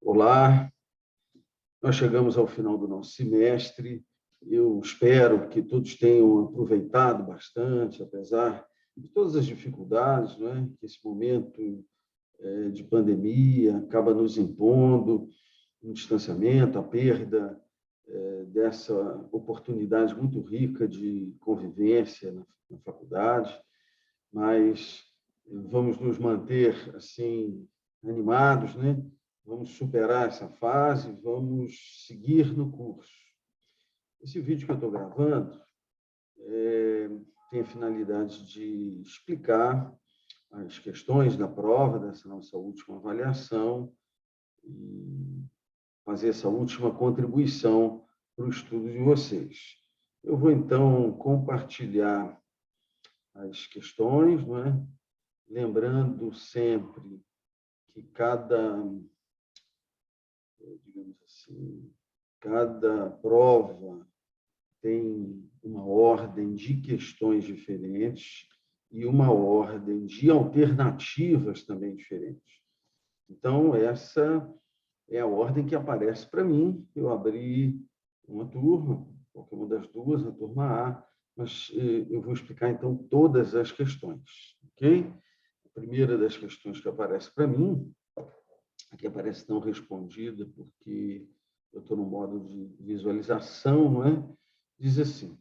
Olá, nós chegamos ao final do nosso semestre. Eu espero que todos tenham aproveitado bastante, apesar de todas as dificuldades, não é? Que esse momento de pandemia acaba nos impondo, um distanciamento, a perda dessa oportunidade muito rica de convivência na faculdade, mas vamos nos manter assim animados, né? Vamos superar essa fase, vamos seguir no curso. Esse vídeo que eu estou gravando tem a finalidade de explicar as questões da prova dessa nossa última avaliação e fazer essa última contribuição para o estudo de vocês. Eu vou, então, compartilhar as questões, não é? Lembrando sempre que digamos assim, cada prova tem uma ordem de questões diferentes e uma ordem de alternativas também diferentes. Então, essa é a ordem que aparece para mim. Eu abri uma turma, qualquer uma das duas, a turma A, mas eu vou explicar, então, todas as questões, ok? A primeira das questões que aparece para mim, aqui aparece não respondida, porque eu estou no modo de visualização, não é? Diz assim: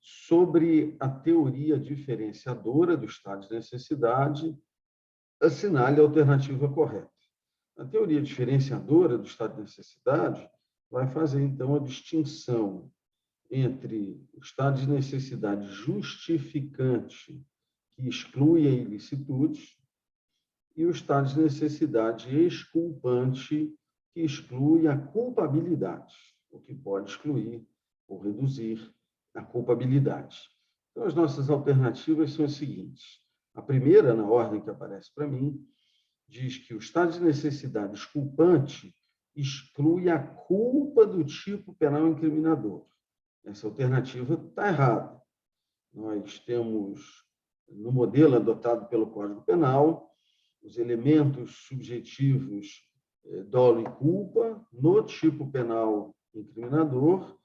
sobre a teoria diferenciadora do estado de necessidade, assinale a alternativa correta. A teoria diferenciadora do estado de necessidade vai fazer, então, a distinção entre o estado de necessidade justificante, que exclui a ilicitude, e o estado de necessidade exculpante, que exclui a culpabilidade, o que pode excluir ou reduzir a culpabilidade. Então, as nossas alternativas são as seguintes. A primeira, na ordem que aparece para mim, diz que o estado de necessidade exculpante exclui a culpa do tipo penal incriminador. Essa alternativa está errada. Nós temos, no modelo adotado pelo Código Penal, os elementos subjetivos dolo e culpa no tipo penal incriminador,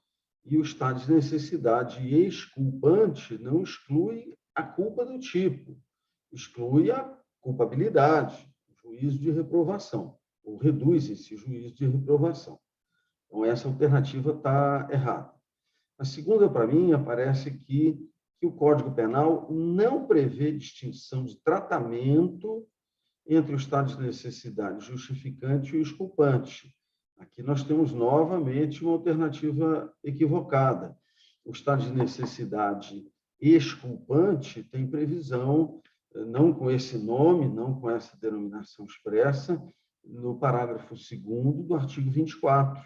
e o estado de necessidade exculpante não exclui a culpa do tipo, exclui a culpabilidade, o juízo de reprovação, ou reduz esse juízo de reprovação. Então, essa alternativa está errada. A segunda, para mim, aparece aqui que o Código Penal não prevê distinção de tratamento entre o estado de necessidade justificante e o exculpante. Aqui nós temos novamente uma alternativa equivocada. O estado de necessidade exculpante tem previsão, não com esse nome, não com essa denominação expressa, no parágrafo 2º do artigo 24.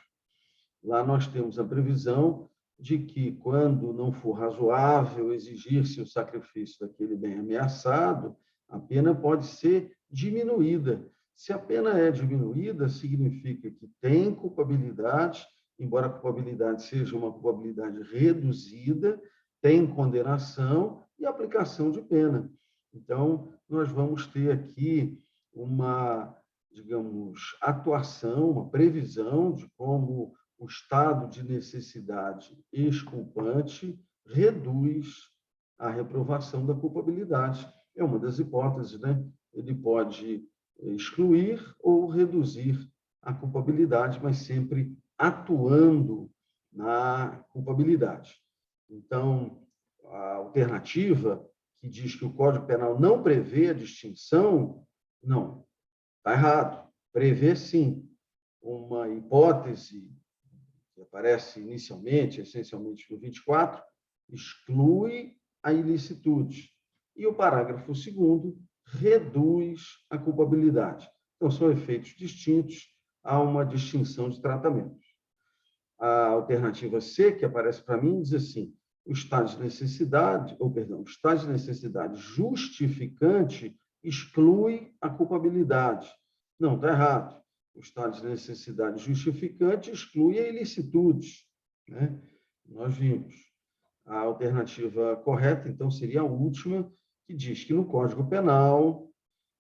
Lá nós temos a previsão de que, quando não for razoável exigir-se o sacrifício daquele bem ameaçado, a pena pode ser diminuída. Se a pena é diminuída, significa que tem culpabilidade, embora a culpabilidade seja uma culpabilidade reduzida, tem condenação e aplicação de pena. Então, nós vamos ter aqui uma, digamos, atuação, uma previsão de como o estado de necessidade exculpante reduz a reprovação da culpabilidade. É uma das hipóteses, né? Ele pode excluir ou reduzir a culpabilidade, mas sempre atuando na culpabilidade. Então, a alternativa que diz que o Código Penal não prevê a distinção, não, está errado. Prevê, sim, uma hipótese que aparece inicialmente, essencialmente no 24, exclui a ilicitude. E o parágrafo 2º reduz a culpabilidade. Então, são efeitos distintos, há uma distinção de tratamentos. A alternativa C, que aparece para mim, diz assim: o estado de necessidade, o estado de necessidade justificante exclui a culpabilidade. Não, está errado. O estado de necessidade justificante exclui a ilicitude, né? Nós vimos. A alternativa correta, então, seria a última, que diz que no Código Penal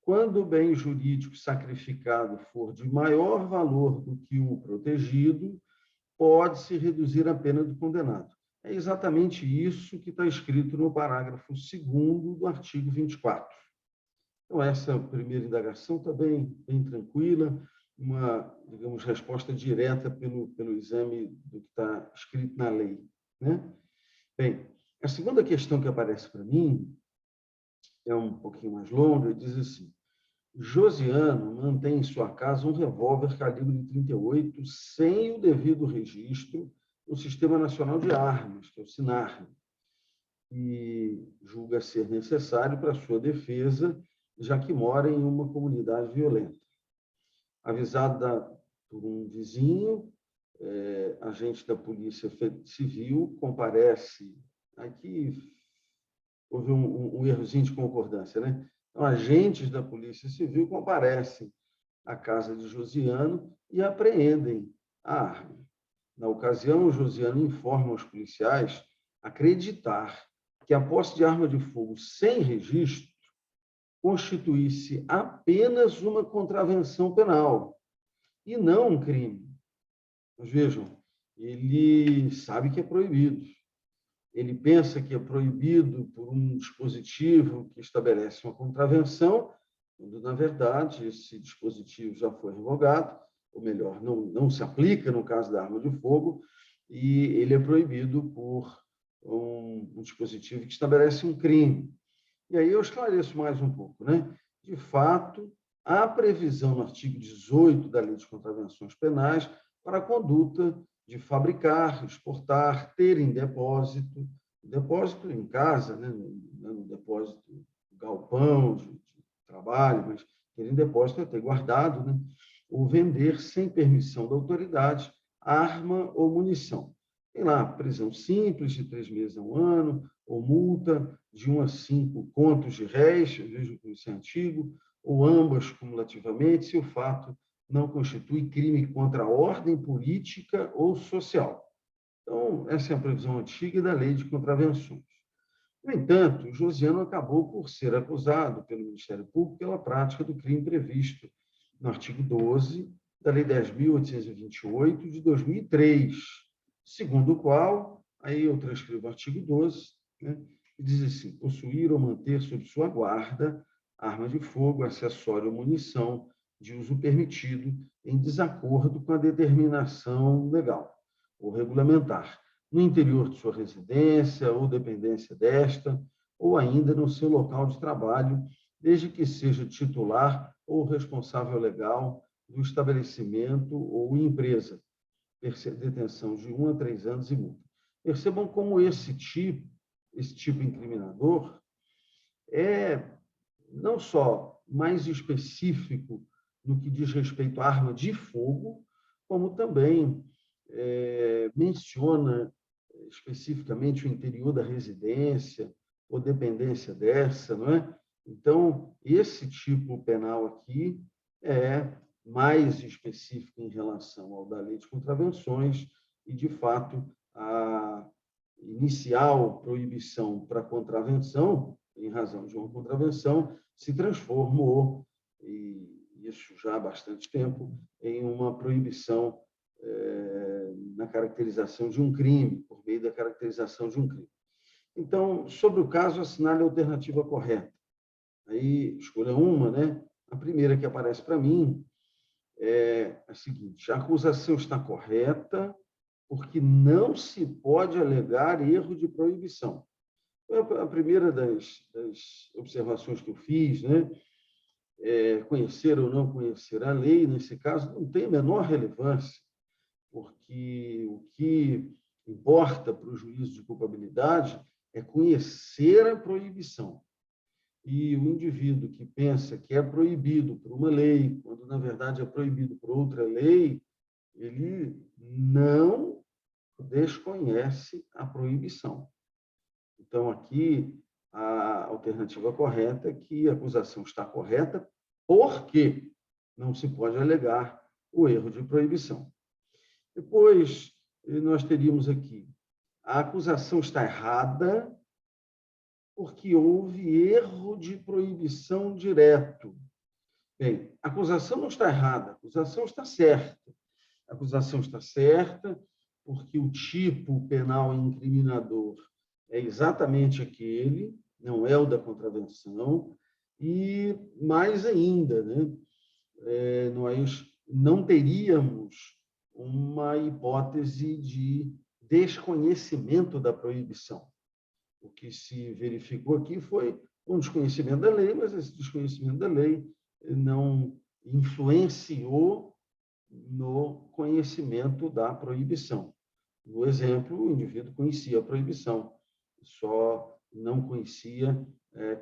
quando o bem jurídico sacrificado for de maior valor do que o protegido, pode-se reduzir a pena do condenado. É exatamente isso que está escrito no parágrafo 2º do artigo 24. Então, essa primeira indagação está bem tranquila, uma, digamos, resposta direta pelo exame do que está escrito na lei, né? Bem, a segunda questão que aparece para mim é um pouquinho mais longa, diz assim: Josiano mantém em sua casa um revólver calibre 38 sem o devido registro no Sistema Nacional de Armas, que é o SINARM, e julga ser necessário para sua defesa, já que mora em uma comunidade violenta. Avisada por um vizinho, agente da Polícia Civil comparece. Aqui houve um errozinho de concordância, né? Então, agentes da Polícia Civil comparecem à casa de Josiano e apreendem a arma. Na ocasião, Josiano informa aos policiais acreditar que a posse de arma de fogo sem registro constituísse apenas uma contravenção penal e não um crime. Mas vejam, ele sabe que é proibido. Ele pensa que é proibido por um dispositivo que estabelece uma contravenção, quando, na verdade, esse dispositivo já foi revogado, ou melhor, não se aplica no caso da arma de fogo, e ele é proibido por um dispositivo que estabelece um crime. E aí eu esclareço mais um pouco, né? De fato, há previsão no artigo 18 da Lei de Contravenções Penais para a conduta de fabricar, exportar, ter em depósito em casa, né? No depósito do galpão, de trabalho, mas ter em depósito é ter guardado, né? Ou vender sem permissão da autoridade arma ou munição. Tem lá prisão simples de 3 meses a 1 ano, ou multa de 1 a 5 contos de réis, eu vejo que isso é antigo, ou ambas cumulativamente, se o fato não constitui crime contra a ordem política ou social. Então, essa é a previsão antiga da Lei de Contravenções. No entanto, Josiano acabou por ser acusado pelo Ministério Público pela prática do crime previsto no artigo 12 da Lei 10.828 de 2003, segundo o qual, aí eu transcrevo o artigo 12, né, que diz assim: possuir ou manter sob sua guarda arma de fogo, acessório ou munição de uso permitido em desacordo com a determinação legal ou regulamentar, no interior de sua residência ou dependência desta, ou ainda no seu local de trabalho, desde que seja titular ou responsável legal do estabelecimento ou empresa. Detenção de 1 a 3 anos e multa. Percebam como esse tipo incriminador é não só mais específico no que diz respeito à arma de fogo, como também menciona especificamente o interior da residência ou dependência dessa, não é? Então, esse tipo penal aqui é mais específico em relação ao da Lei de Contravenções e, de fato, a inicial proibição para contravenção, em razão de uma contravenção, se transformou, e isso já há bastante tempo, em uma proibição na caracterização de um crime, por meio da caracterização de um crime. Então, sobre o caso, assinale a alternativa correta. Aí, escolha uma, né? A primeira que aparece para mim é a seguinte: a acusação está correta porque não se pode alegar erro de proibição. A primeira das observações que eu fiz, né? Conhecer ou não conhecer a lei, nesse caso, não tem a menor relevância, porque o que importa para o juízo de culpabilidade é conhecer a proibição. E o indivíduo que pensa que é proibido por uma lei, quando na verdade é proibido por outra lei, ele não desconhece a proibição. Então, aqui, a alternativa correta é que a acusação está correta porque não se pode alegar o erro de proibição. Depois, nós teríamos aqui: a acusação está errada porque houve erro de proibição direto. Bem, a acusação não está errada, a acusação está certa. A acusação está certa porque o tipo penal incriminador é exatamente aquele, não é o da contravenção, e mais ainda, né? Nós não teríamos uma hipótese de desconhecimento da proibição. O que se verificou aqui foi um desconhecimento da lei, mas esse desconhecimento da lei não influenciou no conhecimento da proibição. No exemplo, o indivíduo conhecia a proibição, só não conhecia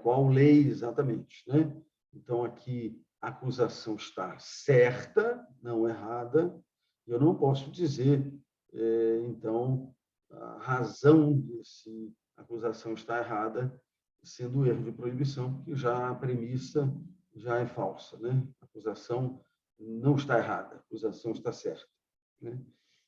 qual lei exatamente, né? Então, aqui a acusação está certa, não errada. Eu não posso dizer, então, a razão dessa acusação está errada, sendo erro de proibição, porque já a premissa já é falsa, né? A acusação não está errada, a acusação está certa, né?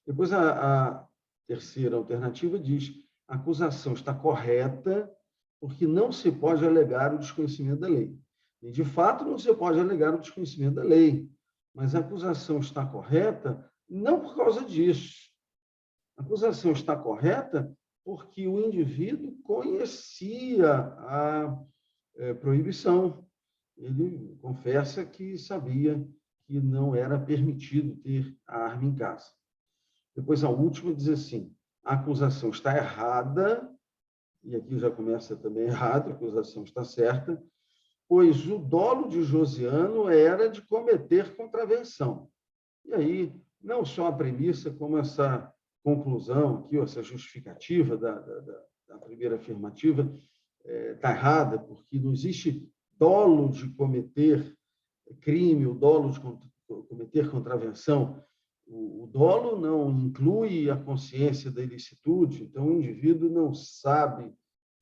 Depois, a terceira alternativa diz: a acusação está correta porque não se pode alegar o desconhecimento da lei. E, de fato, não se pode alegar o desconhecimento da lei, mas a acusação está correta não por causa disso. A acusação está correta porque o indivíduo conhecia a proibição. Ele confessa que sabia que não era permitido ter a arma em casa. Depois, a última diz assim: a acusação está errada, e aqui já começa também errado, a acusação está certa, pois o dolo de Josiano era de cometer contravenção. E aí, não só a premissa, como essa conclusão aqui, essa justificativa da primeira afirmativa, está errada, porque não existe dolo de cometer crime, o dolo de cometer contravenção. O dolo não inclui a consciência da ilicitude, então o indivíduo não sabe,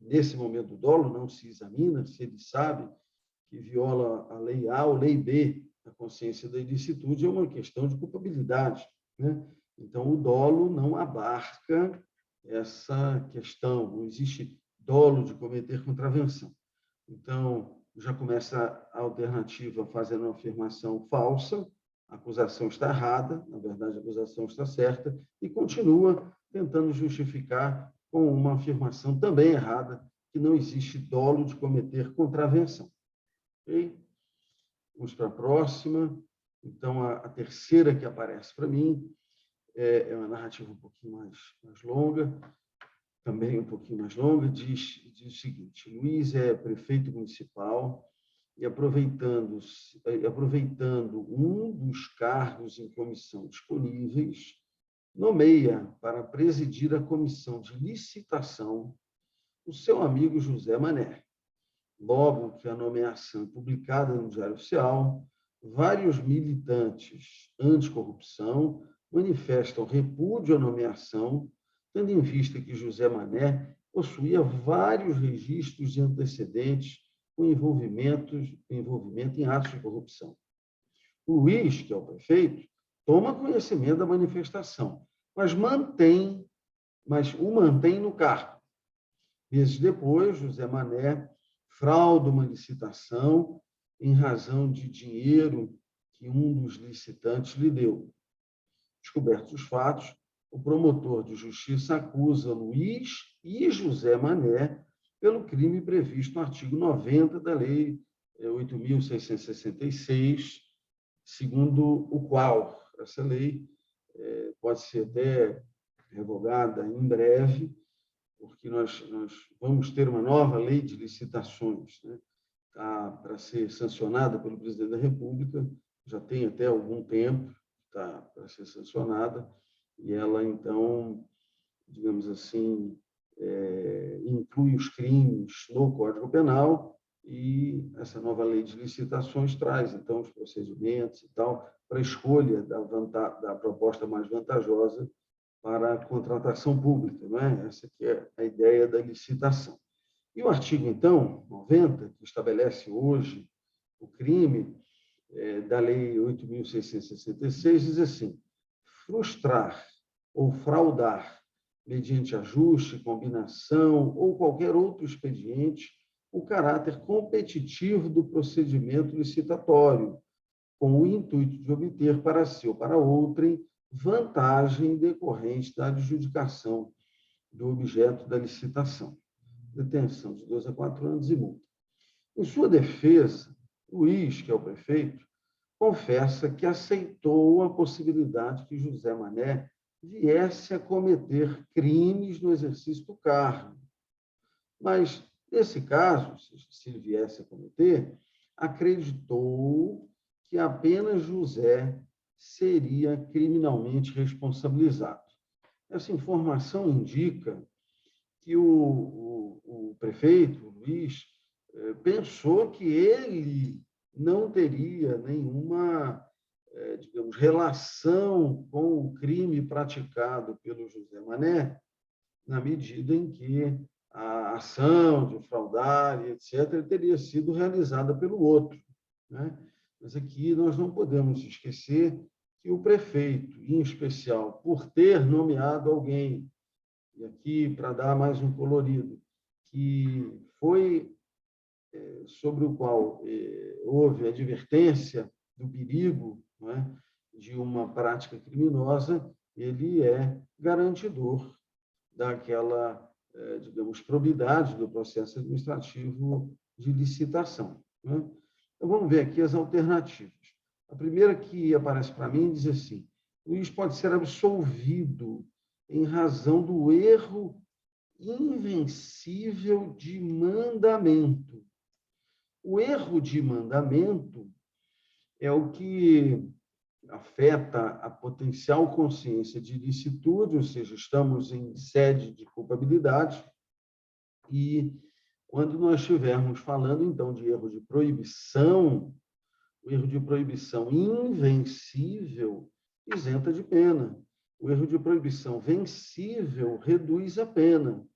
nesse momento do dolo, não se examina se ele sabe que viola a lei A ou lei B. A consciência da ilicitude é uma questão de culpabilidade, né? Então, o dolo não abarca essa questão, não existe dolo de cometer contravenção. Então, já começa a alternativa fazendo uma afirmação falsa, a acusação está errada, na verdade, a acusação está certa, e continua tentando justificar com uma afirmação também errada, que não existe dolo de cometer contravenção. Okay? Vamos para a próxima. Então, a terceira que aparece para mim é uma narrativa um pouquinho mais longa, também um pouquinho mais longa, diz o seguinte: Luiz é prefeito municipal e, aproveitando um dos cargos em comissão disponíveis, nomeia para presidir a comissão de licitação o seu amigo José Mané. Logo que a nomeação é publicada no Diário Oficial, vários militantes anticorrupção manifestam repúdio à nomeação, tendo em vista que José Mané possuía vários registros de antecedentes com envolvimento em atos de corrupção. O Luiz, que é o prefeito, toma conhecimento da manifestação, mas o mantém no cargo. Meses depois, José Mané frauda uma licitação em razão de dinheiro que um dos licitantes lhe deu. Descobertos os fatos, o promotor de justiça acusa Luiz e José Mané pelo crime previsto no artigo 90 da Lei 8.666, segundo o qual essa lei pode ser até revogada em breve, porque nós vamos ter uma nova lei de licitações, né? Tá para ser sancionada pelo presidente da República, já tem até algum tempo, está para ser sancionada, e ela, então, digamos assim, inclui os crimes no Código Penal, e essa nova lei de licitações traz, então, os procedimentos e tal, para a escolha da proposta mais vantajosa para a contratação pública, não é? Essa que é a ideia da licitação. E o artigo, então, 90, que estabelece hoje o crime da Lei 8.666, diz assim: frustrar ou fraudar, mediante ajuste, combinação ou qualquer outro expediente, o caráter competitivo do procedimento licitatório, com o intuito de obter para si ou para outrem vantagem decorrente da adjudicação do objeto da licitação. Detenção de 2 a 4 anos e multa. Em sua defesa, Luiz, que é o prefeito, confessa que aceitou a possibilidade que José Mané viesse a cometer crimes no exercício do cargo. Mas, nesse caso, se ele viesse a cometer, acreditou que apenas José seria criminalmente responsabilizado. Essa informação indica que o prefeito, Luiz, pensou que ele não teria nenhuma, digamos, relação com o crime praticado pelo José Mané, na medida em que a ação de fraudar, etc., teria sido realizada pelo outro, né? Mas aqui nós não podemos esquecer que o prefeito, em especial, por ter nomeado alguém, e aqui para dar mais um colorido, que foi sobre o qual houve advertência do perigo, né, de uma prática criminosa, ele é garantidor daquela, digamos, probidade do processo administrativo de licitação, né? Então, vamos ver aqui as alternativas. A primeira que aparece para mim diz assim: Luiz pode ser absolvido em razão do erro invencível de mandamento. O erro de mandamento é o que afeta a potencial consciência de ilicitude, ou seja, estamos em sede de culpabilidade, e quando nós estivermos falando, então, de erro de proibição, o erro de proibição invencível isenta de pena. O erro de proibição vencível reduz a pena.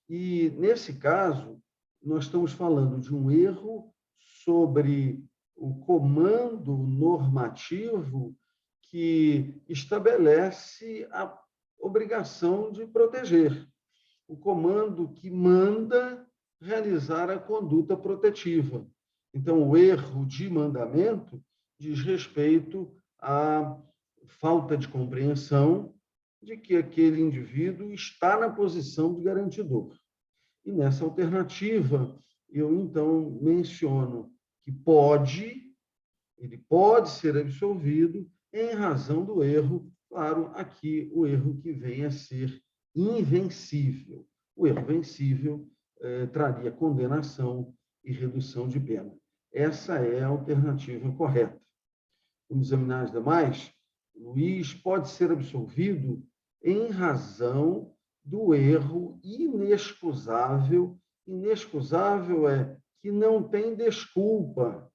E, nesse caso, nós estamos falando de um erro sobre o comando normativo que estabelece a obrigação de proteger. O comando que manda realizar a conduta protetiva. Então, o erro de mandamento diz respeito à falta de compreensão de que aquele indivíduo está na posição de garantidor. E nessa alternativa, eu, então, menciono que ele pode ser absolvido em razão do erro, claro, aqui o erro que vem a ser invencível. O erro vencível traria condenação e redução de pena. Essa é a alternativa correta. Vamos examinar as demais? Luiz pode ser absolvido em razão do erro inexcusável. Inexcusável é que não tem desculpa.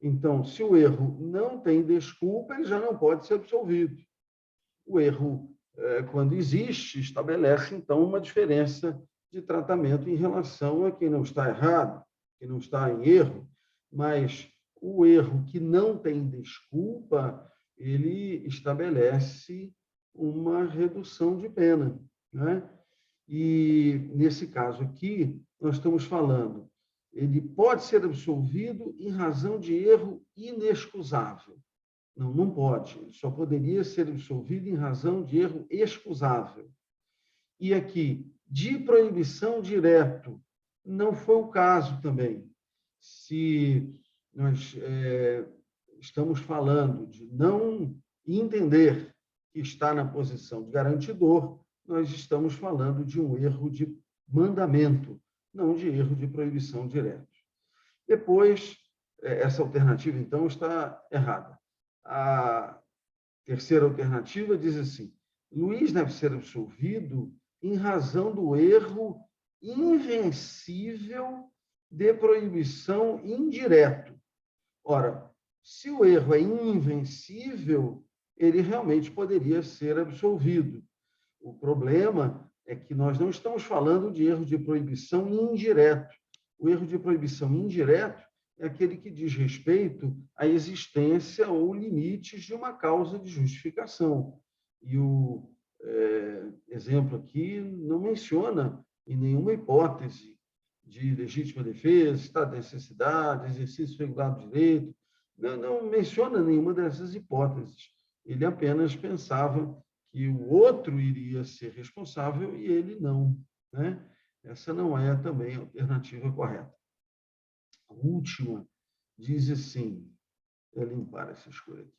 Então, se o erro não tem desculpa, ele já não pode ser absolvido. O erro, quando existe, estabelece, então, uma diferença de tratamento em relação a quem não está errado, quem não está em erro, mas o erro que não tem desculpa, ele estabelece uma redução de pena, né? E, nesse caso aqui, nós estamos falando, ele pode ser absolvido em razão de erro inexcusável. Não, não pode. Ele só poderia ser absolvido em razão de erro excusável. E aqui, de proibição direto, não foi o caso também. Se nós estamos falando de não entender que está na posição de garantidor, nós estamos falando de um erro de mandamento, não de erro de proibição direto. Depois, essa alternativa, então, está errada. A terceira alternativa diz assim: Luiz deve ser absolvido em razão do erro invencível de proibição indireto. Ora, se o erro é invencível, ele realmente poderia ser absolvido. O problema é que nós não estamos falando de erro de proibição indireto. O erro de proibição indireto é aquele que diz respeito à existência ou limites de uma causa de justificação. E o exemplo aqui não menciona em nenhuma hipótese de legítima defesa, estado de necessidade, exercício regular do direito. não menciona nenhuma dessas hipóteses. Ele apenas pensava que o outro iria ser responsável e ele não, né? Essa não é também a alternativa correta. A última diz assim, vou limpar essa escolha aqui.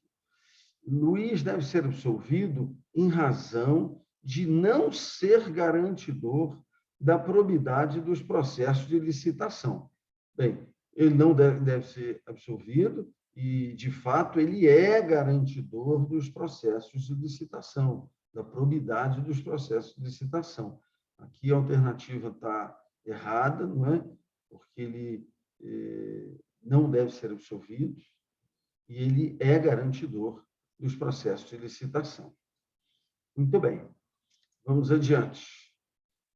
Luiz deve ser absolvido em razão de não ser garantidor da probidade dos processos de licitação. Bem, ele não deve ser absolvido e, de fato, ele é garantidor dos processos de licitação, da probidade dos processos de licitação. Aqui a alternativa está errada, não é? Porque ele não deve ser absolvido e ele é garantidor dos processos de licitação. Muito bem, vamos adiante.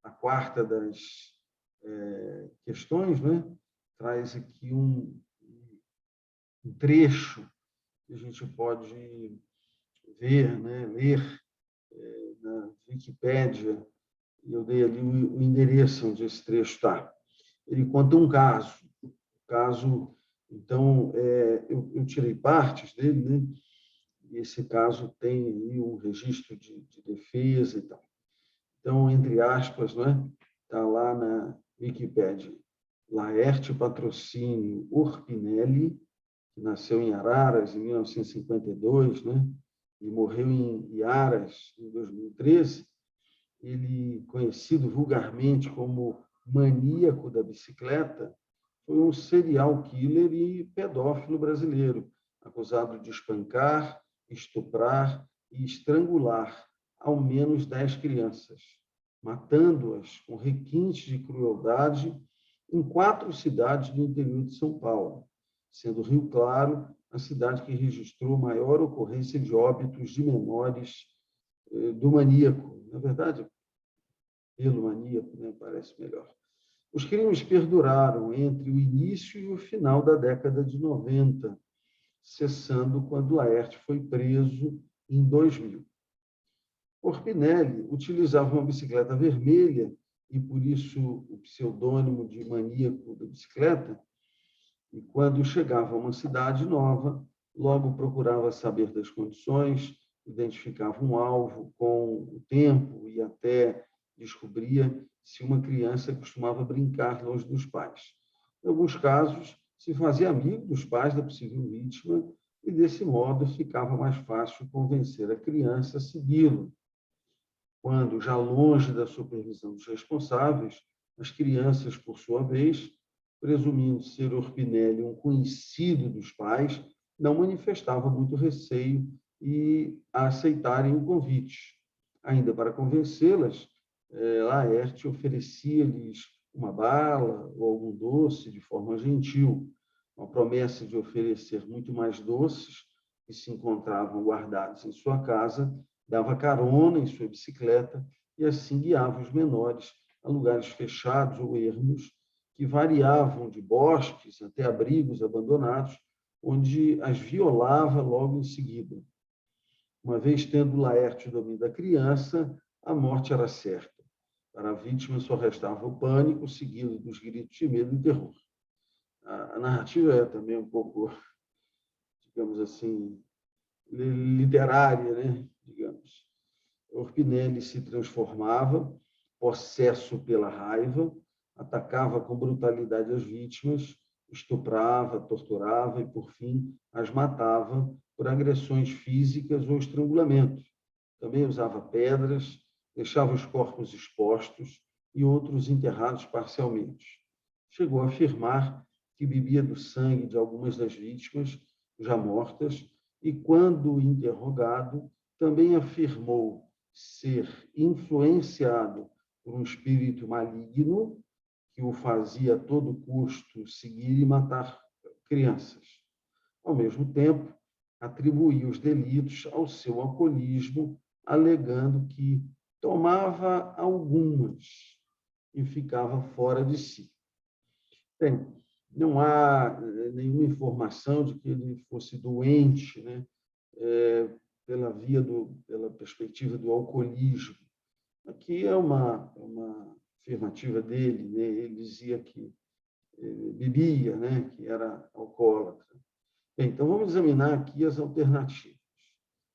A quarta das questões, né, traz aqui um trecho que a gente pode ver, né, ler na Wikipédia. Eu dei ali o endereço onde esse trecho está. Ele conta um caso, então, eu tirei partes dele, né? E esse caso tem aí um registro de defesa e tal. Então, entre aspas, né? Está lá na Wikipédia. Laerte Patrocínio Orpinelli, que nasceu em Araras em 1952, né? E morreu em Iaras em 2013. Ele, conhecido vulgarmente como maníaco da bicicleta, foi um serial killer e pedófilo brasileiro, acusado de espancar, estuprar e estrangular ao menos 10 crianças, matando-as com requintes de crueldade em 4 cidades do interior de São Paulo, sendo Rio Claro a cidade que registrou maior ocorrência de óbitos de menores do maníaco. Na verdade, pelo maníaco, né, parece melhor. Os crimes perduraram entre o início e o final da década de 90, cessando quando Laerte foi preso em 2000. Orpinelli utilizava uma bicicleta vermelha, e por isso o pseudônimo de maníaco da bicicleta, e quando chegava a uma cidade nova, logo procurava saber das condições, identificava um alvo com o tempo e até descobria se uma criança costumava brincar longe dos pais. Em alguns casos, se fazia amigo dos pais da possível vítima e, desse modo, ficava mais fácil convencer a criança a segui-lo. Quando, já longe da supervisão dos responsáveis, as crianças, por sua vez, presumindo ser Orpinelli um conhecido dos pais, não manifestavam muito receio e a aceitarem o convite. Ainda para convencê-las, Laerte oferecia-lhes uma bala ou algum doce de forma gentil, uma promessa de oferecer muito mais doces que se encontravam guardados em sua casa, dava carona em sua bicicleta e assim guiava os menores a lugares fechados ou ermos que variavam de bosques até abrigos abandonados, onde as violava logo em seguida. Uma vez tendo Laerte o domínio da criança, a morte era certa. Para a vítima só restava o pânico, seguido dos gritos de medo e terror. A narrativa é também um pouco, digamos assim, literária, né? Digamos. Orpinelli se transformava, possesso pela raiva, atacava com brutalidade as vítimas, estuprava, torturava e, por fim, as matava por agressões físicas ou estrangulamento. Também usava pedras, deixava os corpos expostos e outros enterrados parcialmente. Chegou a afirmar que bebia do sangue de algumas das vítimas já mortas e, quando interrogado, também afirmou ser influenciado por um espírito maligno que o fazia a todo custo seguir e matar crianças. Ao mesmo tempo, atribuía os delitos ao seu alcoolismo, alegando que tomava algumas e ficava fora de si. Bem, não há nenhuma informação de que ele fosse doente, né? Pela perspectiva do alcoolismo. Aqui é uma afirmativa dele, né? Ele dizia que bebia, né? Que era alcoólatra. Bem, então, vamos examinar aqui as alternativas.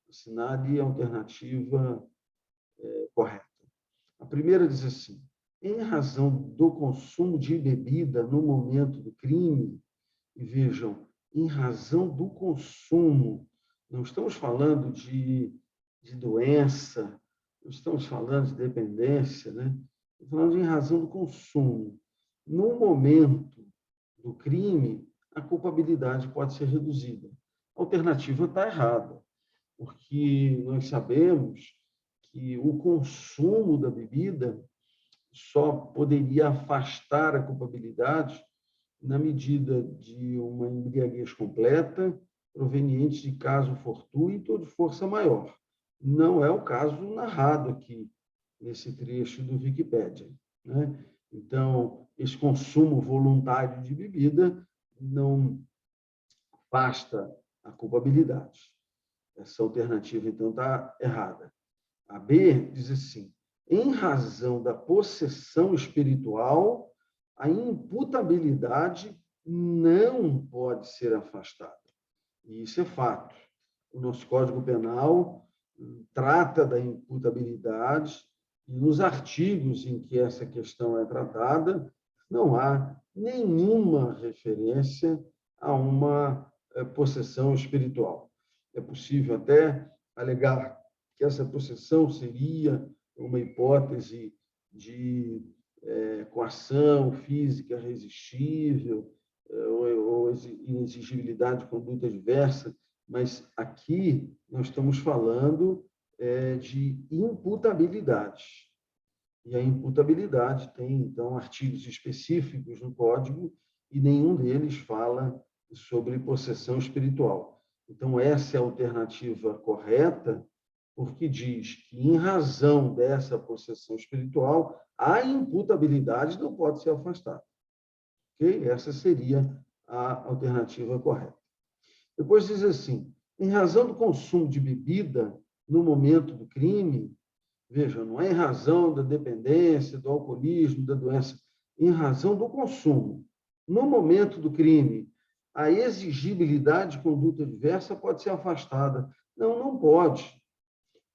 Assinale a alternativa correta. A primeira diz assim: em razão do consumo de bebida no momento do crime, e vejam, em razão do consumo, não estamos falando de doença, não estamos falando de dependência, né? Estamos falando em razão do consumo. No momento do crime, a culpabilidade pode ser reduzida. A alternativa está errada, porque nós sabemos que o consumo da bebida só poderia afastar a culpabilidade na medida de uma embriaguez completa, proveniente de caso fortuito ou de força maior. Não é o caso narrado aqui, nesse trecho do Wikipédia, né? Então, esse consumo voluntário de bebida não afasta a culpabilidade. Essa alternativa, então, está errada. A B diz assim: em razão da possessão espiritual, a imputabilidade não pode ser afastada. E isso é fato. O nosso Código Penal trata da imputabilidade e nos artigos em que essa questão é tratada, não há nenhuma referência a uma possessão espiritual. É possível até alegar que essa possessão seria uma hipótese de coação física irresistível ou inexigibilidade de conduta diversa, mas aqui nós estamos falando de imputabilidade. E a imputabilidade tem, então, artigos específicos no Código e nenhum deles fala sobre possessão espiritual. Então, essa é a alternativa correta, porque diz que, em razão dessa possessão espiritual, a imputabilidade não pode ser afastada. Okay? Essa seria a alternativa correta. Depois diz assim: em razão do consumo de bebida no momento do crime, veja, não é em razão da dependência, do alcoolismo, da doença, em razão do consumo. No momento do crime, a exigibilidade de conduta diversa pode ser afastada. Não, não pode.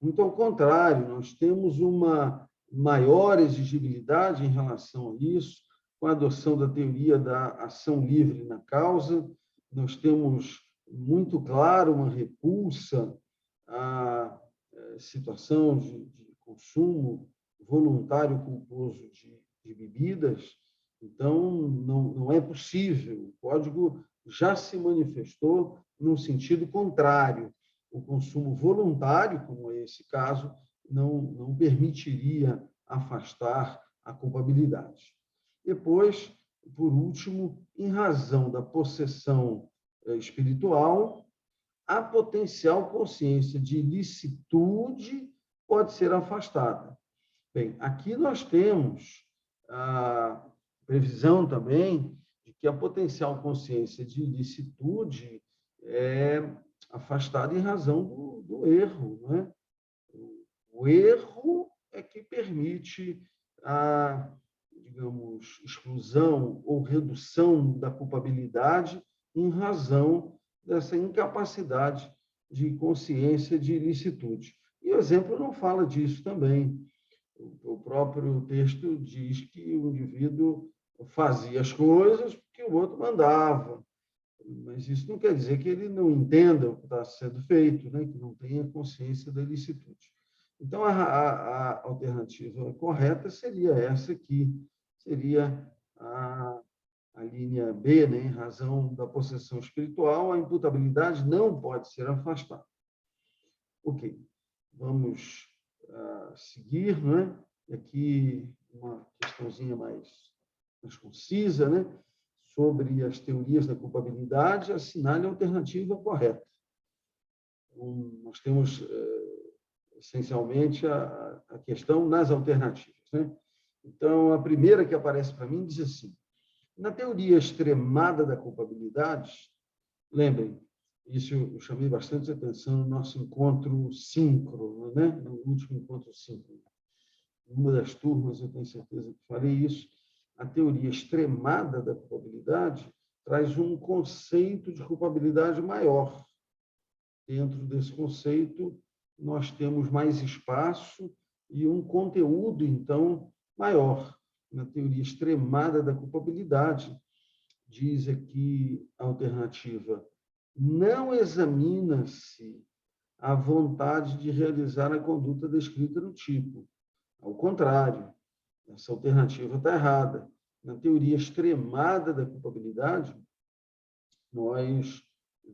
Muito ao contrário, nós temos uma maior exigibilidade em relação a isso, com a adoção da teoria da ação livre na causa. Nós temos muito claro uma repulsa à situação de consumo voluntário culposo de bebidas. Então, não é possível. O Código já se manifestou num sentido contrário. O consumo voluntário, como é esse caso, não permitiria afastar a culpabilidade. Depois, por último, em razão da possessão espiritual, a potencial consciência de ilicitude pode ser afastada. Bem, aqui nós temos a previsão também de que a potencial consciência de ilicitude é afastada em razão do erro, né? O erro é que permite a, digamos, exclusão ou redução da culpabilidade em razão dessa incapacidade de consciência de ilicitude. E o exemplo não fala disso também. O próprio texto diz que o indivíduo fazia as coisas porque o outro mandava. Mas isso não quer dizer que ele não entenda o que está sendo feito, né? Que não tenha consciência da ilicitude. Então, a alternativa correta seria essa aqui, seria a linha B, né? Em razão da possessão espiritual, a imputabilidade não pode ser afastada. Ok, vamos seguir, né? E aqui uma questãozinha mais concisa, né? Sobre as teorias da culpabilidade, assinale a alternativa correta. Então, nós temos, essencialmente, a questão nas alternativas, né? Então, a primeira que aparece para mim diz assim: na teoria extremada da culpabilidade, lembrem, isso eu chamei bastante atenção no nosso encontro síncrono, né? No último encontro síncrono. Numa das turmas, eu tenho certeza que falei isso. A teoria extremada da culpabilidade traz um conceito de culpabilidade maior. Dentro desse conceito, nós temos mais espaço e um conteúdo, então, maior. Na teoria extremada da culpabilidade, diz aqui a alternativa: não examina-se a vontade de realizar a conduta descrita no tipo. Ao contrário, essa alternativa está errada. Na teoria extremada da culpabilidade, nós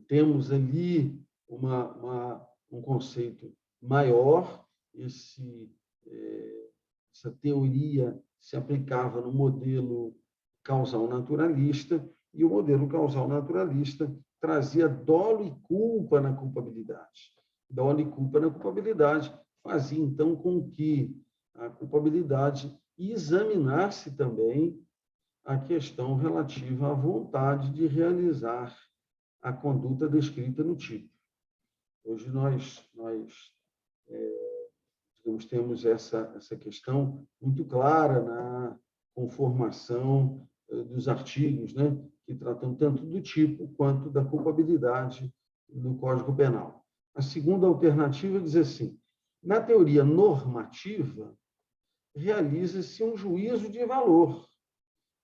temos ali um conceito maior. Essa teoria se aplicava no modelo causal naturalista, e o modelo causal naturalista trazia dolo e culpa na culpabilidade. Dolo e culpa na culpabilidade fazia, então, com que a culpabilidade examinasse também a questão relativa à vontade de realizar a conduta descrita no tipo. Hoje nós temos essa questão muito clara na conformação dos artigos, né, que tratam tanto do tipo quanto da culpabilidade no Código Penal. A segunda alternativa diz assim: na teoria normativa, realiza-se um juízo de valor.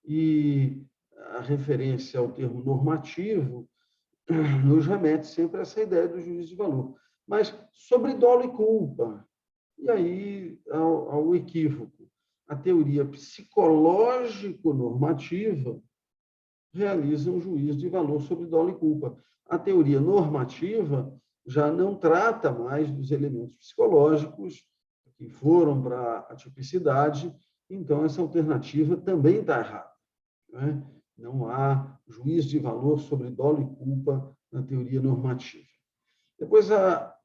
E a referência ao termo normativo nos remete sempre a essa ideia do juízo de valor. Mas sobre dolo e culpa, e aí ao equívoco. A teoria psicológico-normativa realiza um juízo de valor sobre dolo e culpa. A teoria normativa já não trata mais dos elementos psicológicos que foram para a tipicidade, então essa alternativa também está errada, né? Não há juízo de valor sobre dolo e culpa na teoria normativa. Depois, a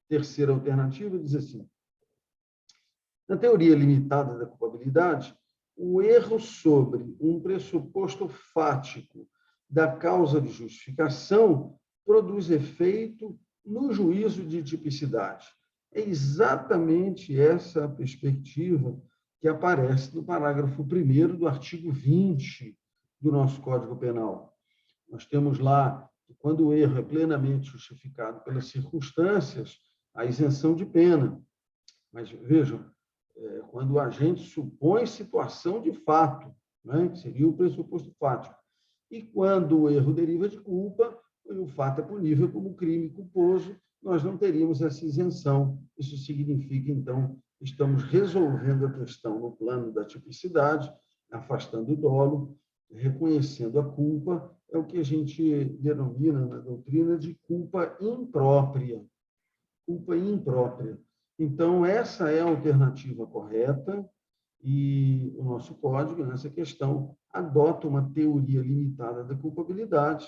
terceira alternativa diz assim: na teoria limitada da culpabilidade, o erro sobre um pressuposto fático da causa de justificação produz efeito no juízo de tipicidade. É exatamente essa a perspectiva que aparece no parágrafo 1º do artigo 20 do nosso Código Penal. Nós temos lá que, quando o erro é plenamente justificado pelas circunstâncias, a isenção de pena. Mas, vejam, quando o agente supõe situação de fato, né, que seria o pressuposto fático, e quando o erro deriva de culpa, e o fato é punível como crime culposo, nós não teríamos essa isenção. Isso significa, então, que estamos resolvendo a questão no plano da tipicidade, afastando o dolo, reconhecendo a culpa, é o que a gente denomina na doutrina de culpa imprópria. Culpa imprópria. Então, essa é a alternativa correta, e o nosso código, nessa questão, adota uma teoria limitada da culpabilidade,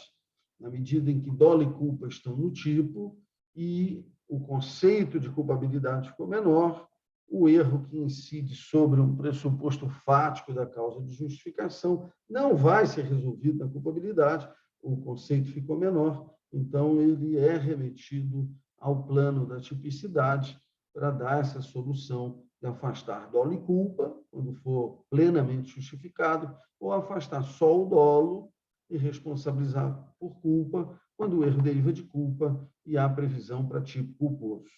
na medida em que dolo e culpa estão no tipo, e o conceito de culpabilidade ficou menor, o erro que incide sobre um pressuposto fático da causa de justificação não vai ser resolvido na culpabilidade, o conceito ficou menor, então ele é remetido ao plano da tipicidade para dar essa solução de afastar dolo e culpa, quando for plenamente justificado, ou afastar só o dolo e responsabilizar por culpa, quando o erro deriva de culpa e há previsão para tipo culposo.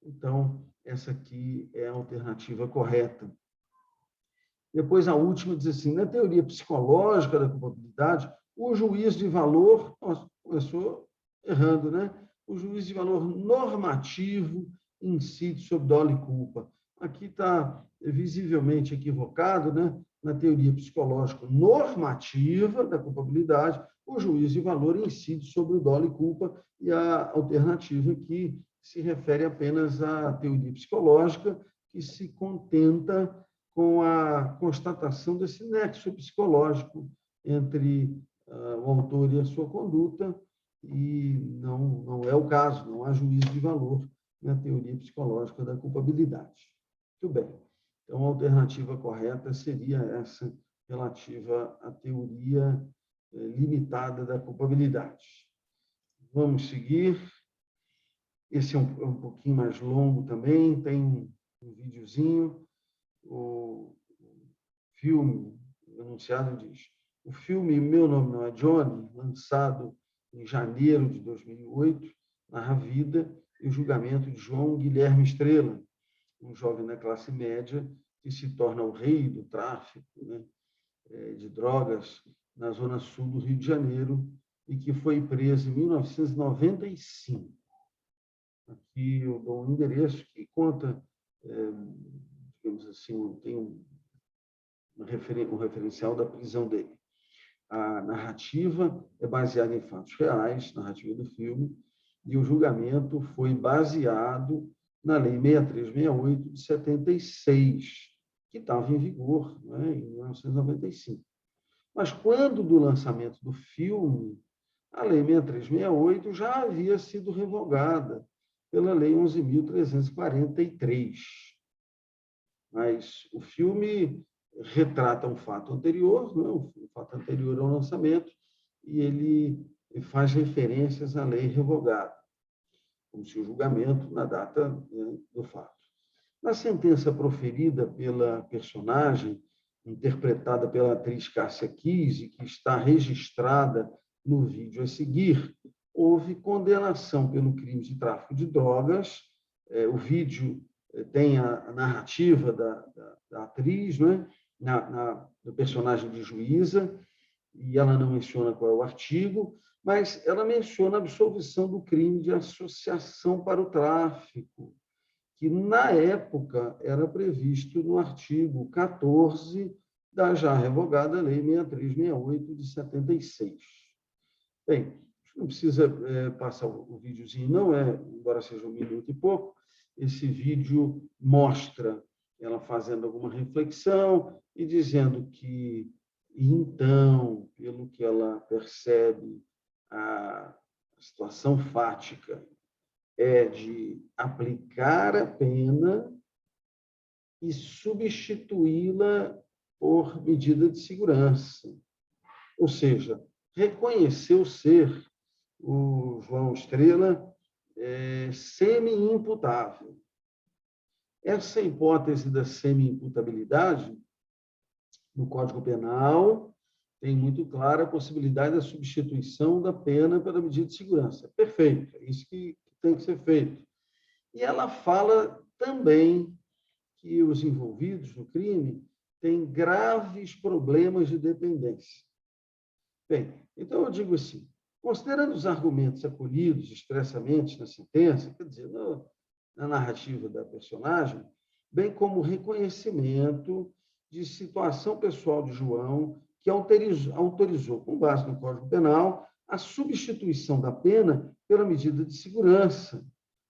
Então, essa aqui é a alternativa correta. Depois, a última diz assim: na teoria psicológica da culpabilidade, o juízo de valor, nossa, começou errando, né? O juízo de valor normativo incide sobre dolo e culpa. Aqui está visivelmente equivocado, né? Na teoria psicológica normativa da culpabilidade, o juízo de valor incide sobre o dolo e culpa, e a alternativa aqui se refere apenas à teoria psicológica, que se contenta com a constatação desse nexo psicológico entre o autor e a sua conduta, e não é o caso, não há juízo de valor na teoria psicológica da culpabilidade. Muito bem. Então, a alternativa correta seria essa, relativa à teoria limitada da culpabilidade. Vamos seguir. Esse é um pouquinho mais longo também, tem um videozinho. O filme anunciado diz: O filme Meu Nome Não é Johnny, lançado em janeiro de 2008, narra a vida e o julgamento de João Guilherme Estrela, um jovem da classe média que se torna o rei do tráfico, né, de drogas na zona sul do Rio de Janeiro e que foi preso em 1995. Aqui eu dou um endereço que conta, digamos assim, tem um referencial da prisão dele. A narrativa é baseada em fatos reais, narrativa do filme, e o julgamento foi baseado na Lei 6368 de 76, que estava em vigor, né, em 1995. Mas quando do lançamento do filme, a Lei 6368 já havia sido revogada pela Lei 11.343. Mas o filme retrata um fato anterior, não, um fato anterior ao lançamento, e ele faz referências à lei revogada, como se o julgamento na data, né, do fato. Na sentença proferida pela personagem, interpretada pela atriz Cássia Kiss, que está registrada no vídeo a seguir, houve condenação pelo crime de tráfico de drogas. O vídeo tem a narrativa da atriz, né? Do personagem de juíza, e ela não menciona qual é o artigo, mas ela menciona a absolvição do crime de associação para o tráfico, que, na época, era previsto no artigo 14 da já revogada Lei 6368 de 76. Bem, não precisa passar o videozinho, não é, embora seja 1 minuto e pouco. Esse vídeo mostra ela fazendo alguma reflexão e dizendo que, então, pelo que ela percebe, a situação fática é de aplicar a pena e substituí-la por medida de segurança. Ou seja, reconheceu ser o João Estrela semi-imputável. Essa hipótese da semi-imputabilidade, no Código Penal, tem muito clara a possibilidade da substituição da pena pela medida de segurança. Perfeito, é isso que tem que ser feito. E ela fala também que os envolvidos no crime têm graves problemas de dependência. Bem, então eu digo assim, considerando os argumentos acolhidos expressamente na sentença, quer dizer, na narrativa da personagem, bem como o reconhecimento de situação pessoal de João, que autorizou, com base no Código Penal, a substituição da pena pela medida de segurança,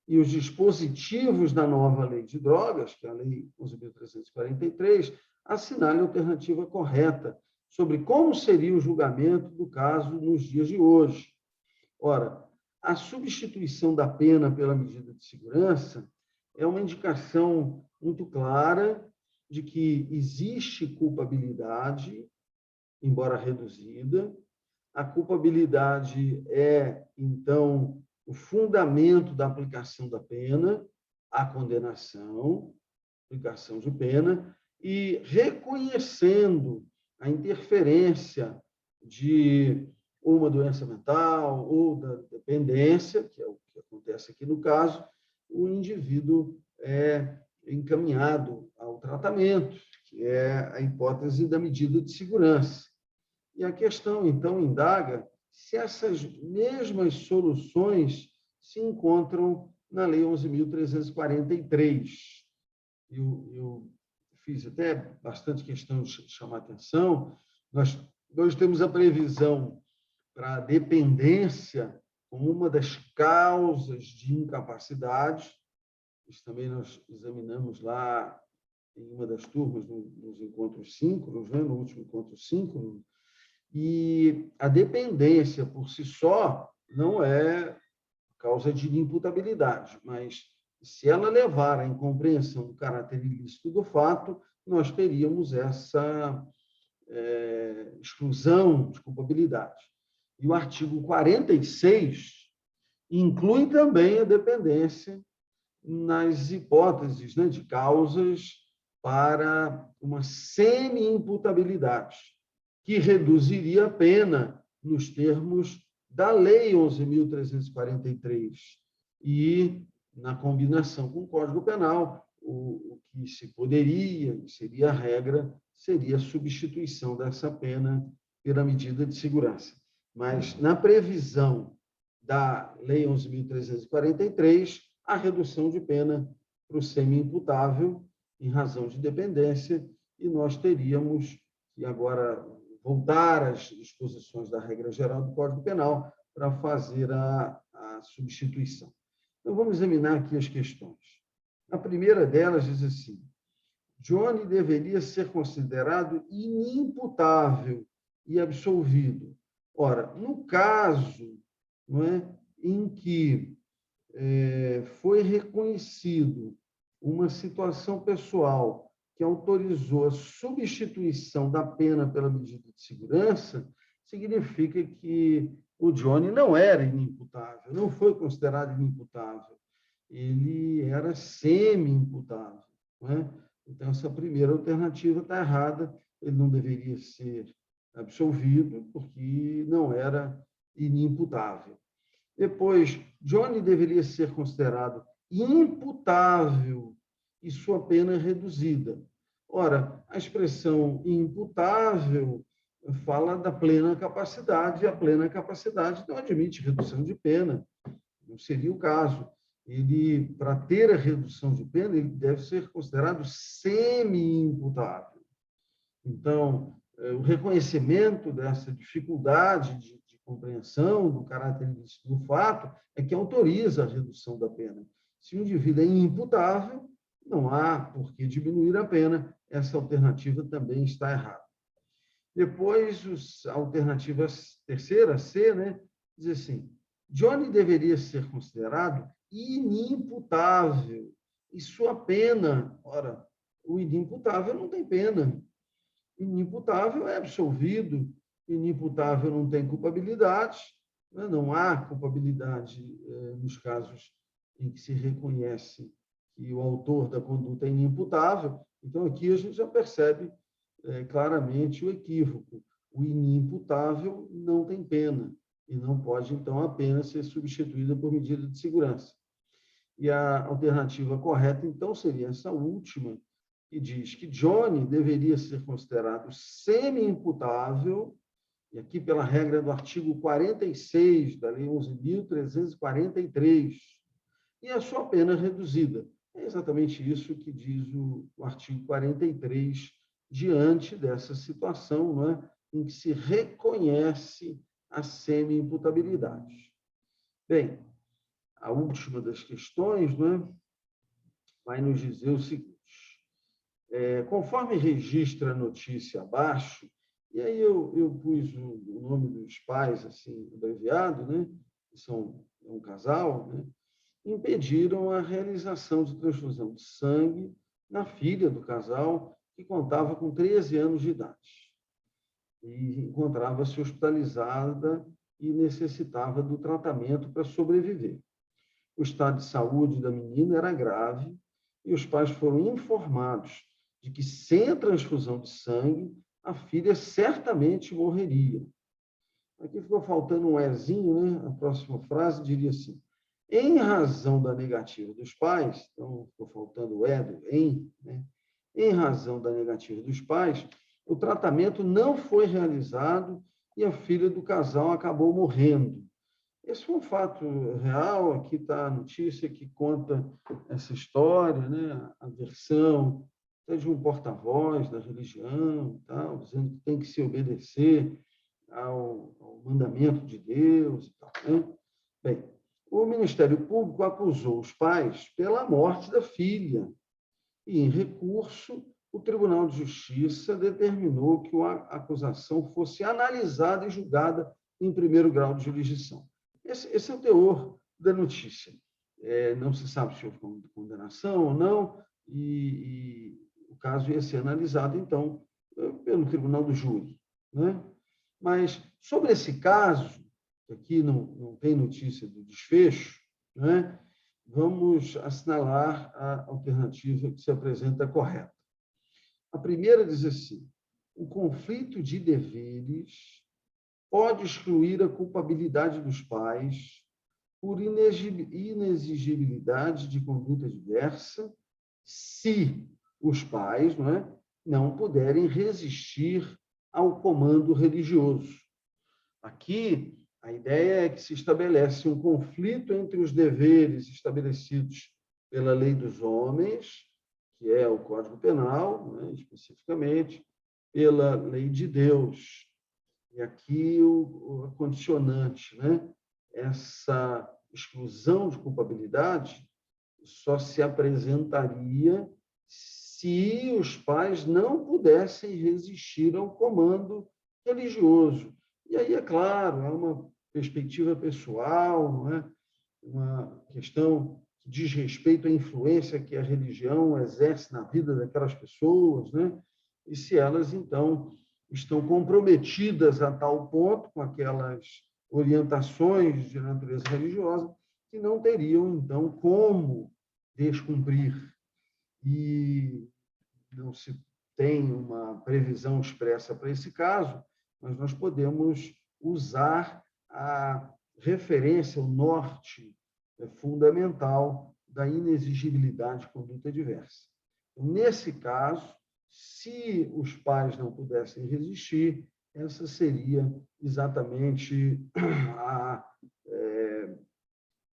e os dispositivos da nova lei de drogas, que é a Lei 11.343, assinalem a alternativa correta sobre como seria o julgamento do caso nos dias de hoje. Ora, a substituição da pena pela medida de segurança é uma indicação muito clara de que existe culpabilidade, embora reduzida. A culpabilidade é, então, o fundamento da aplicação da pena, a condenação, aplicação de pena, e reconhecendo a interferência de uma doença mental ou da dependência, que é o que acontece aqui no caso, o indivíduo é encaminhado ao tratamento, que é a hipótese da medida de segurança. E a questão, então, indaga se essas mesmas soluções se encontram na Lei 11.343. Eu fiz até bastante questão de chamar a atenção. Nós temos a previsão para a dependência como uma das causas de incapacidade. Isso também nós examinamos lá em uma das turmas, nos encontros síncronos, né? No último encontro síncrono. E a dependência, por si só, não é causa de imputabilidade, mas se ela levar à incompreensão do caráter ilícito do fato, nós teríamos essa exclusão de culpabilidade. E o artigo 46 inclui também a dependência nas hipóteses, né, de causas para uma semi-imputabilidade. que reduziria a pena nos termos da Lei 11.343 e, na combinação com o Código Penal, o que se poderia, seria a regra, seria a substituição dessa pena pela medida de segurança. Mas, na previsão da Lei 11.343, a redução de pena para o semi-imputável, em razão de dependência, e nós teríamos que agora voltar às disposições da regra geral do Código Penal para fazer a substituição. Então, vamos examinar aqui as questões. A primeira delas diz assim: Johnny deveria ser considerado inimputável e absolvido. Ora, no caso, não é, em que foi reconhecido uma situação pessoal que autorizou a substituição da pena pela medida de segurança, significa que o Johnny não era inimputável, não foi considerado inimputável. Ele era semi-imputável. Não é? Então, essa primeira alternativa está errada, ele não deveria ser absolvido, porque não era inimputável. Depois, Johnny deveria ser considerado imputável e sua pena reduzida. Ora, a expressão imputável fala da plena capacidade, e a plena capacidade não admite redução de pena, não seria o caso. Ele, para ter a redução de pena, ele deve ser considerado semi-imputável. Então, o reconhecimento dessa dificuldade de compreensão do caráter ilícito do fato é que autoriza a redução da pena. Se o indivíduo é imputável, não há por que diminuir a pena. Essa alternativa também está errada. Depois, a alternativa terceira, C, né, diz assim: Johnny deveria ser considerado inimputável e sua pena. Ora, o inimputável não tem pena. Inimputável é absolvido, inimputável não tem culpabilidade, né? Não há culpabilidade nos casos em que se reconhece que o autor da conduta é inimputável. Então, aqui a gente já percebe claramente o equívoco. O inimputável não tem pena e não pode, então, a pena ser substituída por medida de segurança. E a alternativa correta, então, seria essa última, que diz que Johnny deveria ser considerado semi-imputável, e aqui pela regra do artigo 46 da Lei 11.343, e a sua pena reduzida. É exatamente isso que diz o artigo 43, diante dessa situação, não é, em que se reconhece a semi-imputabilidade. Bem, a última das questões, não é, vai nos dizer o seguinte: conforme registra a notícia abaixo, e aí eu pus o nome dos pais assim abreviado, né, que são um casal, né, impediram a realização de transfusão de sangue na filha do casal, que contava com 13 anos de idade e encontrava-se hospitalizada e necessitava do tratamento para sobreviver. O estado de saúde da menina era grave e os pais foram informados de que, sem a transfusão de sangue, a filha certamente morreria. Aqui ficou faltando um ezinho, né? A próxima frase diria assim: em razão da negativa dos pais, então ficou faltando o é do em, né? Em razão da negativa dos pais, o tratamento não foi realizado e a filha do casal acabou morrendo. Esse foi um fato real, aqui está a notícia que conta essa história, né? A versão de um porta-voz da religião, tal, dizendo que tem que se obedecer ao mandamento de Deus. Tal, né? Bem, o Ministério Público acusou os pais pela morte da filha e, em recurso, o Tribunal de Justiça determinou que a acusação fosse analisada e julgada em primeiro grau de jurisdição. Esse é o teor da notícia. Não se sabe se houve condenação ou não, e o caso ia ser analisado, então, pelo Tribunal do Júri. Né? Mas, sobre esse caso, que aqui não tem notícia do desfecho, né? Vamos assinalar a alternativa que se apresenta correta. A primeira diz assim: o conflito de deveres pode excluir a culpabilidade dos pais por inexigibilidade de conduta diversa se os pais, não puderem resistir ao comando religioso. Aqui, a ideia é que se estabelece um conflito entre os deveres estabelecidos pela lei dos homens, que é o Código Penal, especificamente, pela lei de Deus. E aqui o condicionante, essa exclusão de culpabilidade só se apresentaria se os pais não pudessem resistir ao comando religioso. E aí, é claro, é uma perspectiva pessoal, não é? Uma questão que diz respeito à influência que a religião exerce na vida daquelas pessoas, E se elas, então, estão comprometidas a tal ponto com aquelas orientações de natureza religiosa que não teriam, então, como descumprir. E não se tem uma previsão expressa para esse caso, mas nós podemos usar a referência, o norte fundamental da inexigibilidade de conduta diversa. Nesse caso, se os pais não pudessem resistir, essa seria exatamente a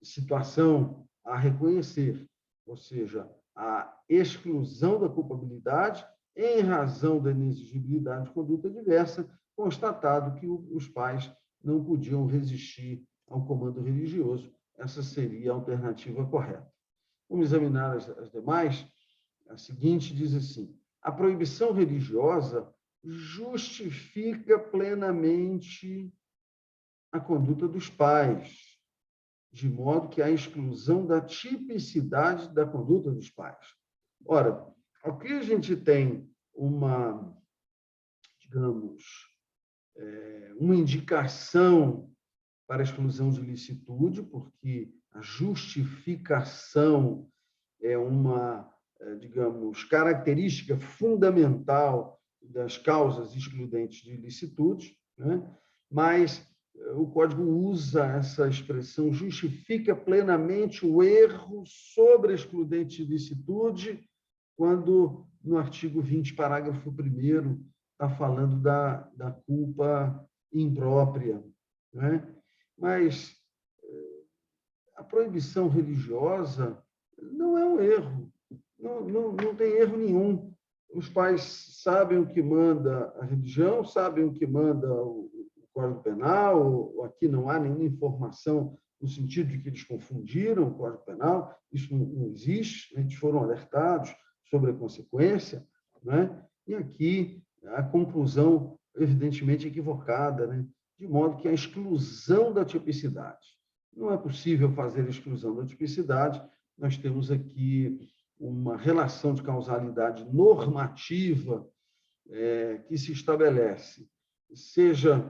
situação a reconhecer, ou seja, a exclusão da culpabilidade em razão da inexigibilidade de conduta diversa, constatado que os pais não podiam resistir ao comando religioso. Essa seria a alternativa correta. Vamos examinar as demais. A seguinte diz assim: a proibição religiosa justifica plenamente a conduta dos pais, de modo que há exclusão da tipicidade da conduta dos pais. Ora, aqui a gente tem uma, digamos, uma indicação para a exclusão de ilicitude, porque a justificação é uma, digamos, característica fundamental das causas excludentes de ilicitude, mas o Código usa essa expressão, justifica plenamente o erro sobre a excludente de ilicitude, quando no artigo 20, parágrafo 1º, está falando da culpa imprópria. Mas a proibição religiosa não é um erro, não tem erro nenhum. Os pais sabem o que manda a religião, sabem o que manda o Código Penal, aqui não há nenhuma informação no sentido de que eles confundiram o Código Penal, isso não existe, eles foram alertados sobre a consequência, E aqui a conclusão, evidentemente, equivocada, de modo que a exclusão da tipicidade. Não é possível fazer a exclusão da tipicidade, nós temos aqui uma relação de causalidade normativa que se estabelece, seja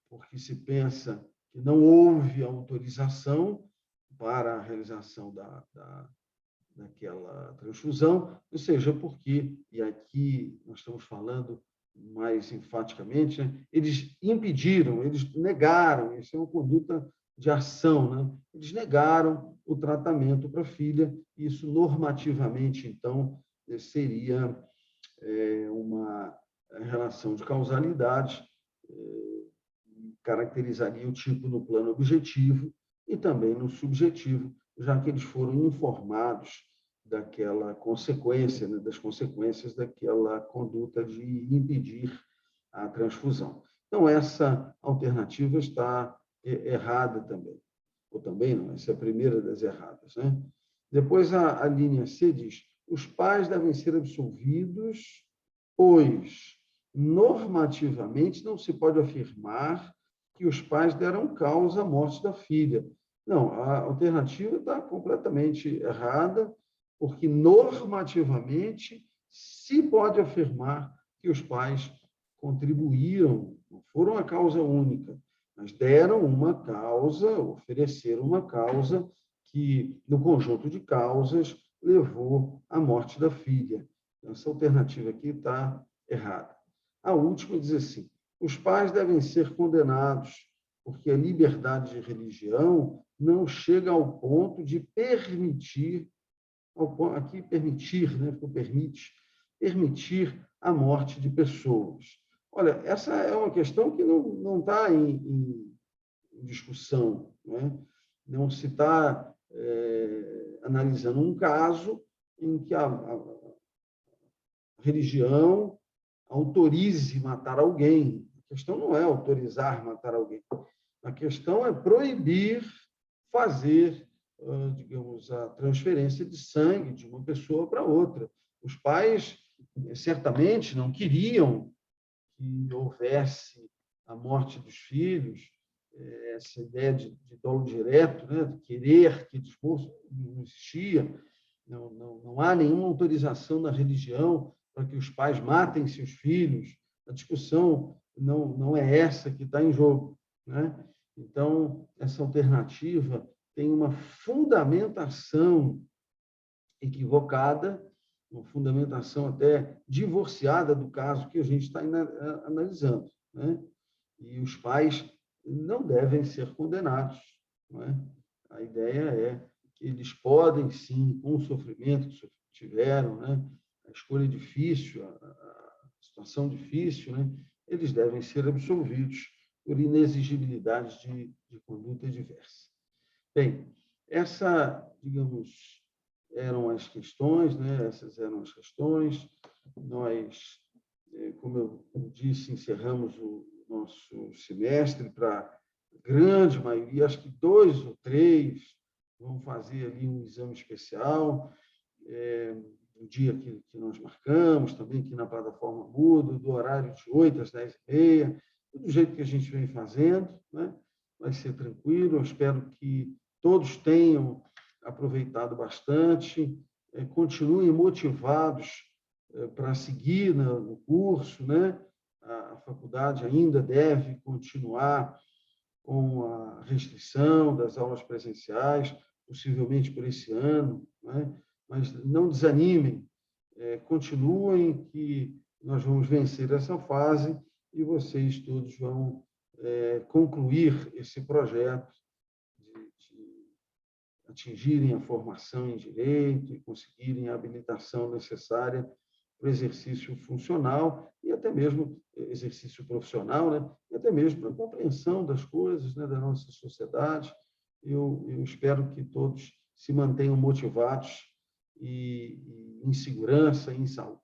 porque se pensa que não houve autorização para a realização daquela transfusão, ou seja, porque, e aqui nós estamos falando mais enfaticamente, eles impediram, eles negaram, isso é uma conduta de ação, eles negaram o tratamento para a filha, e isso normativamente, então, seria uma relação de causalidade, caracterizaria o tipo no plano objetivo e também no subjetivo, já que eles foram informados daquela consequência, das consequências daquela conduta de impedir a transfusão. Então, essa alternativa está errada também. Ou também não, essa é a primeira das erradas. Depois, a linha C diz: os pais devem ser absolvidos, pois, normativamente, não se pode afirmar que os pais deram causa à morte da filha. Não, a alternativa está completamente errada, porque normativamente se pode afirmar que os pais contribuíram, não foram a causa única, mas deram uma causa, ofereceram uma causa que, no conjunto de causas, levou à morte da filha. Essa alternativa aqui está errada. A última diz assim: os pais devem ser condenados porque a liberdade de religião não chega ao ponto de permitir, aqui permitir, né, permitir a morte de pessoas. Olha, essa é uma questão que não está em discussão, né? Não se está analisando um caso em que a religião autorize matar alguém. A questão não é autorizar matar alguém. A questão é proibir fazer, digamos, a transferência de sangue de uma pessoa para outra. Os pais certamente não queriam que houvesse a morte dos filhos, essa ideia de dolo direto, né, de querer que desposto, não existia, não há nenhuma autorização na religião para que os pais matem seus filhos. A discussão não é essa que está em jogo, né? Então, essa alternativa tem uma fundamentação equivocada, uma fundamentação até divorciada do caso que a gente está analisando, né? E os pais não devem ser condenados, não é? A ideia é que eles podem, sim, com o sofrimento que tiveram, né? A escolha difícil, a situação difícil, né? Eles devem ser absolvidos por inexigibilidade de conduta diversa. Bem, digamos, eram as questões, né? Essas eram as questões. Nós, como eu disse, encerramos o nosso semestre para a grande maioria, acho que 2 ou 3 vão fazer ali um exame especial, no dia que nós marcamos, também aqui na plataforma Moodle, do horário de 8 às 10h30, do jeito que a gente vem fazendo, né? Vai ser tranquilo, eu espero que todos tenham aproveitado bastante, continuem motivados para seguir no curso, né? A faculdade ainda deve continuar com a restrição das aulas presenciais, possivelmente por esse ano, né? Mas não desanimem, continuem que nós vamos vencer essa fase e vocês todos vão concluir esse projeto de atingirem a formação em direito e conseguirem a habilitação necessária para o exercício funcional e até mesmo exercício profissional, né? E até mesmo para a compreensão das coisas, né, da nossa sociedade. Eu espero que todos se mantenham motivados e em segurança,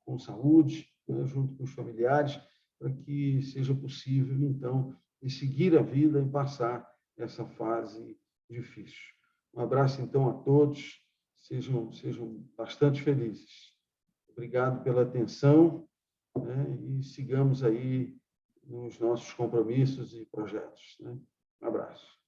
com saúde, né, junto com os familiares, para que seja possível, então, seguir a vida e passar essa fase difícil. Um abraço, então, a todos. Sejam bastante felizes. Obrigado pela atenção, né? E sigamos aí nos nossos compromissos e projetos, né? Um abraço.